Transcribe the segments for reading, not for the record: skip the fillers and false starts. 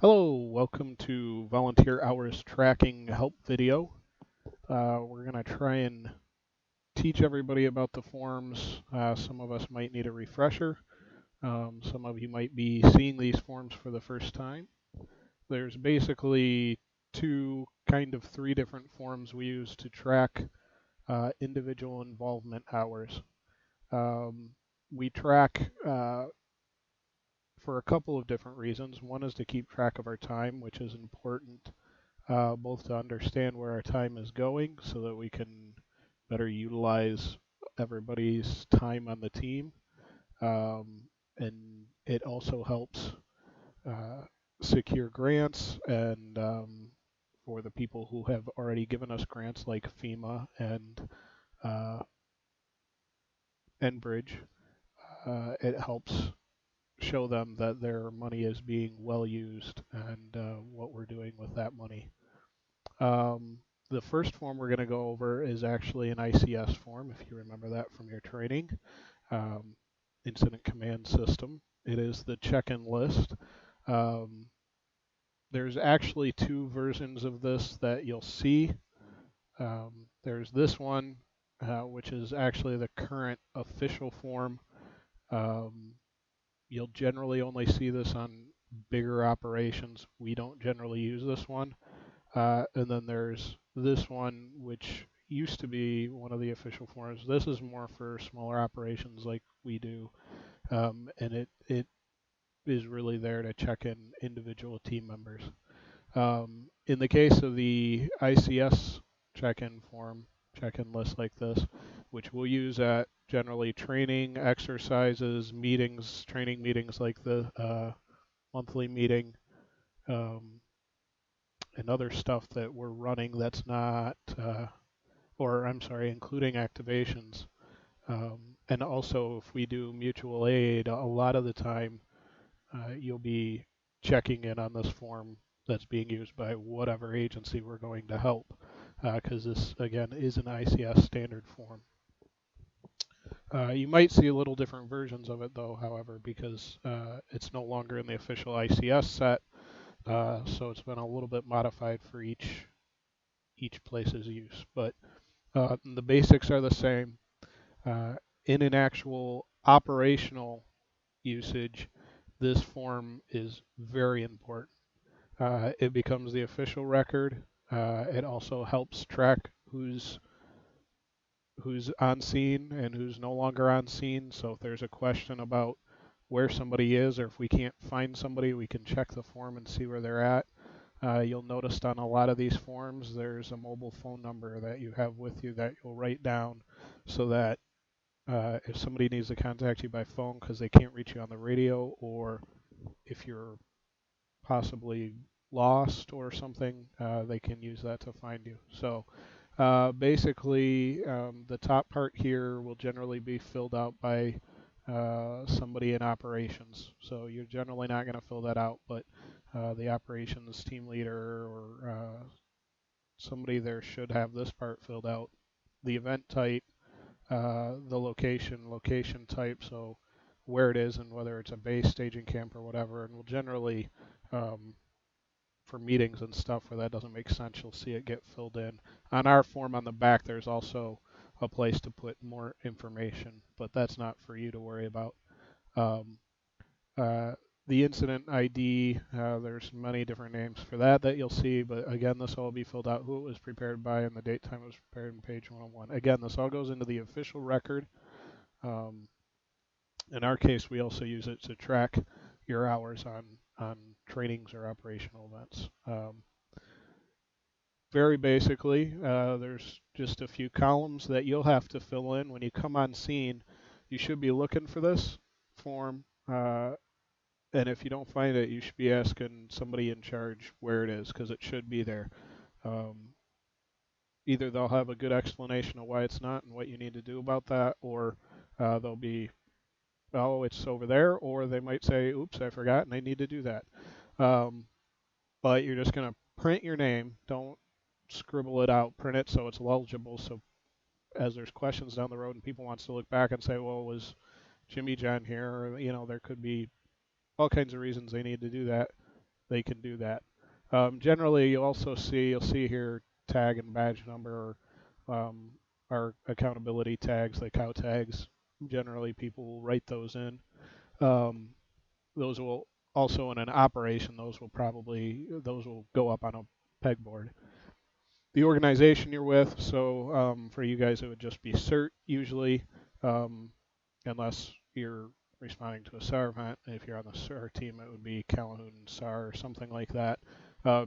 Hello, welcome to Volunteer Hours Tracking Help video. We're going to try and teach everybody about the forms. Some of us might need a refresher. Some of you might be seeing these forms for the first time. There's basically three different forms we use to track individual involvement hours. Um, we track for a couple of different reasons. One is to keep track of our time, which is important both to understand where our time is going so that we can better utilize everybody's time on the team. Um, and it also helps uh, secure grants and for the people who have already given us grants like FEMA uh, and Bridge. It helps show them that their money is being well used and what we're doing with that money. Um, the first form we're going to go over is actually an ICS form, if you remember that from your training, um, Incident Command System. It is the check-in list. Um, there's actually two versions of this that you'll see. There's this one, which is actually the current official form. Um, you'll generally only see this on bigger operations. We don't generally use this one. And then there's this one, which used to be one of the official forums. This is more for smaller operations like we do, and it is really there to check in individual team members. In the case of the ICS check-in form, check-in list like this, which we'll use at generally training, exercises, meetings, training meetings like the monthly meeting, um, and other stuff that we're running that's not, or I'm sorry, including activations. And also, if we do mutual aid, a lot of the time you'll be checking in on this form that's being used by whatever agency we're going to help, because this, again, is an ICS standard form. You might see a little different versions of it, though, however, because it's no longer in the official ICS set, so it's been a little bit modified for each place's use. But the basics are the same. Uh, in an actual operational usage, this form is very important. It becomes the official record. It also helps track who's on scene and who's no longer on scene. So if there's a question about where somebody is, or if we can't find somebody, we can check the form and see where they're at. You'll notice on a lot of these forms, there's a mobile phone number that you have with you that you'll write down so that if somebody needs to contact you by phone because they can't reach you on the radio, or if you're possibly lost or something, they can use that to find you. So basically, the top part here will generally be filled out by somebody in operations. So you're generally not going to fill that out, but the operations team leader or somebody there should have this part filled out. The event type, the location type, so where it is and whether it's a base, staging camp, or whatever. And we'll generally, um, for meetings and stuff where that doesn't make sense, you'll see it get filled in. On our form on the back, there's also a place to put more information, but that's not for you to worry about. Um, uh, the incident ID, there's many different names for that you'll see, but again, this will all be filled out, who it was prepared by and the date time it was prepared in page 101. Again, this all goes into the official record. Um, in our case, we also use it to track your hours on trainings or operational events. Very basically, there's just a few columns that you'll have to fill in. When you come on scene, you should be looking for this form, and if you don't find it, you should be asking somebody in charge where it is, because it should be there. Um, Either they'll have a good explanation of why it's not and what you need to do about that, or they'll be, oh, it's over there, or they might say, oops, I forgot, and they need to do that. Um, but you're just going to print your name. Don't scribble it out. Print it so it's legible. So as there's questions down the road and people wants to look back and say, well, was Jimmy John here? Or, there could be all kinds of reasons they need to do that. they can do that. Generally, you'll see here tag and badge number, um, our accountability tags, the cow tags. Generally, people will write those in. Um, those will also in an operation. Those will go up on a pegboard. The organization you're with. So for you guys, it would just be CERT usually, um, unless you're responding to a SAR event. If you're on the SAR team, it would be Calhoun SAR or something like that.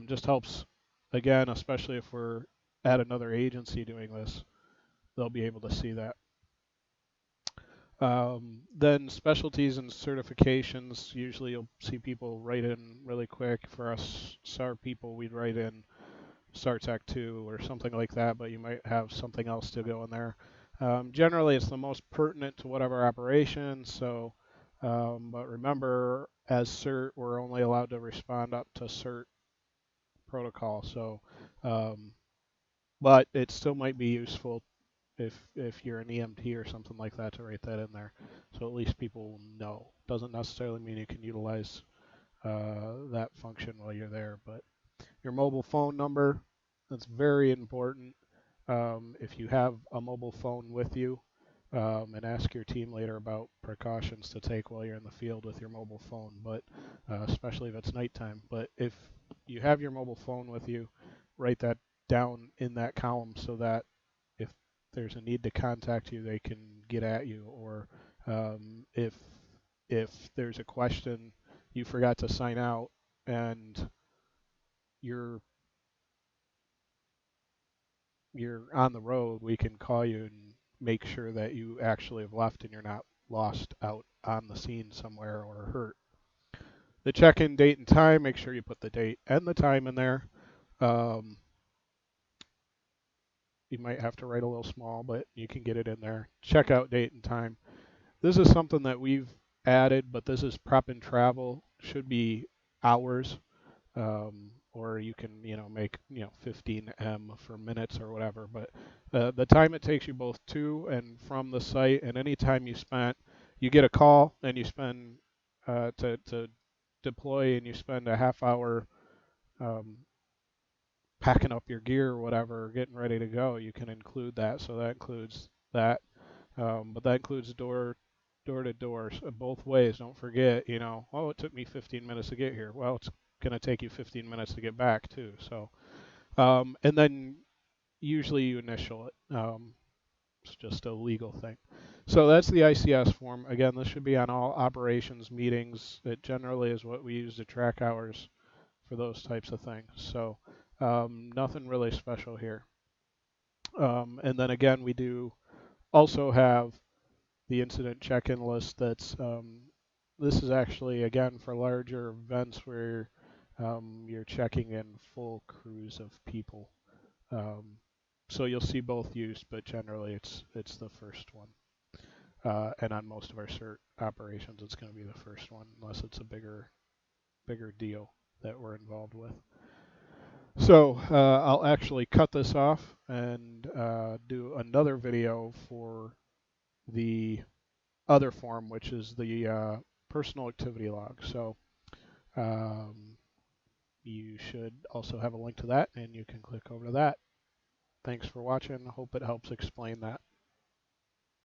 Just helps, again, especially if we're at another agency doing this, they'll be able to see that. Then specialties and certifications, usually you'll see people write in really quick. For us SAR people, we'd write in SARTAC 2 or something like that, but you might have something else to go in there. Generally, it's the most pertinent to whatever operation. So, but remember, as CERT, we're only allowed to respond up to CERT protocol. So, um, but it still might be useful if you're an EMT or something like that to write that in there. So at least people will know. Doesn't necessarily mean you can utilize that function while you're there, but your mobile phone number, that's very important. If you have a mobile phone with you, and ask your team leader about precautions to take while you're in the field with your mobile phone, but especially if it's nighttime. But if you have your mobile phone with you, write that down in that column so that if there's a need to contact you, they can get at you. Or if there's a question you forgot to sign out and you're you're on the road, we can call you and make sure that you actually have left and you're not lost out on the scene somewhere or hurt. The check-in date and time, make sure you put the date and the time in there. Um, you might have to write a little small, but you can get it in there. Checkout date and time. This is something that we've added, but this is prep and travel. Should be hours. Or you can make 15 m for minutes or whatever. But the time it takes you both to and from the site, and any time you get a call and you spend to deploy, and you spend a half hour um, packing up your gear or whatever, getting ready to go, you can include that. So that includes that, but that includes door to door, both ways. Don't forget, oh, it took me 15 minutes to get here. Well, it's going to take you 15 minutes to get back too. So, and then usually you initial it. It's just a legal thing. So that's the ICS form. Again, this should be on all operations meetings. It generally is what we use to track hours for those types of things. So nothing really special here. And then again, we do also have the incident check-in list. This is actually again for larger events where you're checking in full crews of people. Um, so you'll see both used, but generally it's the first one. And on most of our CERT operations, it's going to be the first one, unless it's a bigger deal that we're involved with. So I'll actually cut this off and do another video for the other form, which is the personal activity log. So um, you should also have a link to that, and you can click over to that. Thanks for watching. Hope it helps explain that.